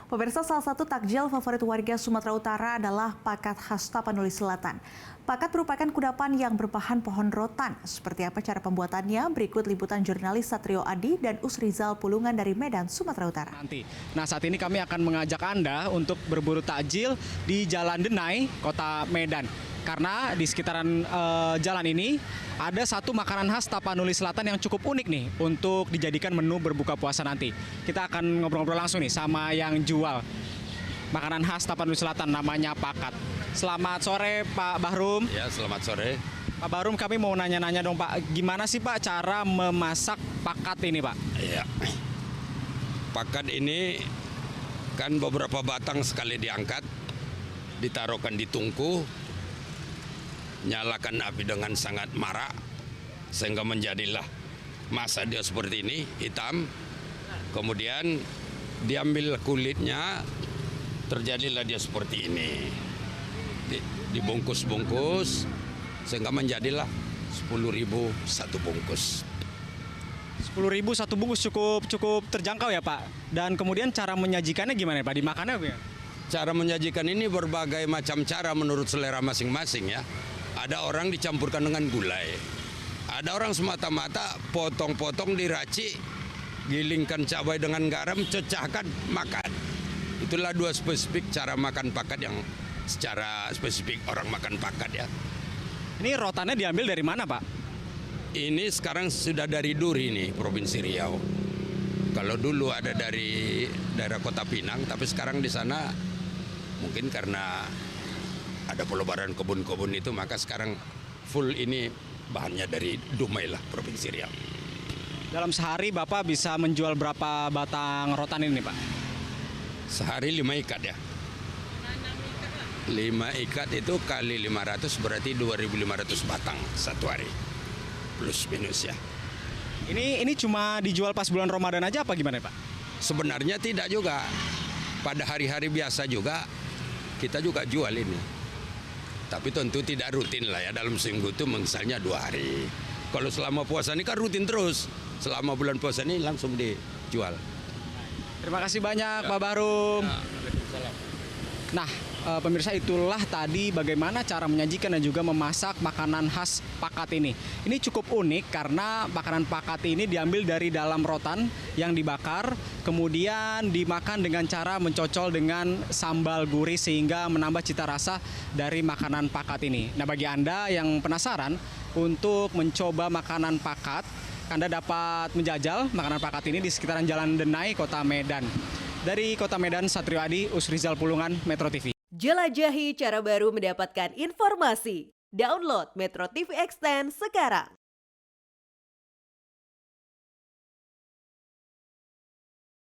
Pemirsa, salah satu takjil favorit warga Sumatera Utara adalah pakat khas Tapanuli Selatan. Pakat merupakan kudapan yang berbahan pohon rotan. Seperti apa cara pembuatannya? Berikut liputan jurnalis Satrio Adi dan Usrizal Pulungan dari Medan, Sumatera Utara. Nah, saat ini kami akan mengajak Anda untuk berburu takjil di Jalan Denai, Kota Medan. Karena di sekitaran jalan ini ada satu makanan khas Tapanuli Selatan yang cukup unik nih untuk dijadikan menu berbuka puasa nanti. Kita akan ngobrol-ngobrol langsung nih sama yang jual makanan khas Tapanuli Selatan, namanya pakat. Selamat sore Pak Bahrum. Ya, selamat sore. Pak Bahrum, kami mau nanya-nanya dong Pak, gimana sih Pak cara memasak pakat ini Pak? Ya, pakat ini kan beberapa batang sekali diangkat, ditaruhkan di tungku, nyalakan api dengan sangat marak sehingga menjadilah masa dia seperti ini, hitam. Kemudian diambil kulitnya, terjadilah dia seperti ini. Dibungkus-bungkus sehingga menjadilah 10.000 satu bungkus. 10.000 satu bungkus cukup terjangkau ya Pak. Dan kemudian cara menyajikannya gimana Pak? Dimakannya apa ya? Cara menyajikan ini berbagai macam cara menurut selera masing-masing ya. Ada orang dicampurkan dengan gulai. Ada orang semata-mata potong-potong diracik, gilingkan cabai dengan garam, cecahkan, makan. Itulah dua spesifik cara makan pakat yang secara spesifik orang makan pakat ya. Ini rotannya diambil dari mana Pak? Ini sekarang sudah dari Duri nih, Provinsi Riau. Kalau dulu ada dari daerah Kota Pinang, tapi sekarang di sana mungkin karena ada pelebaran kebun-kebun itu, maka sekarang full ini bahannya dari Dumai lah, Provinsi Riau. Dalam sehari Bapak bisa menjual berapa batang rotan ini Pak? Sehari 5 ikat ya. 5 ikat itu kali 500 berarti 2.500 batang satu hari. Plus minus ya. Ini cuma dijual pas bulan Ramadan aja apa gimana Pak? Sebenarnya tidak juga. Pada hari-hari biasa juga kita juga jual ini. Tapi tentu tidak rutin lah ya, dalam seminggu itu misalnya 2 hari. Kalau selama puasa ini kan rutin terus. Selama bulan puasa ini langsung dijual. Terima kasih banyak Pak Bahrum. Nah, pemirsa, itulah tadi bagaimana cara menyajikan dan juga memasak makanan khas pakat ini. Ini cukup unik karena makanan pakat ini diambil dari dalam rotan yang dibakar, kemudian dimakan dengan cara mencocol dengan sambal gurih sehingga menambah cita rasa dari makanan pakat ini. Nah, bagi Anda yang penasaran untuk mencoba makanan pakat, Anda dapat menjajal makanan pakat ini di sekitaran Jalan Denai, Kota Medan. Dari Kota Medan, Satrio Adi, Usrizal Pulungan, Metro TV. Jelajahi cara baru mendapatkan informasi. Download Metro TV Extend sekarang.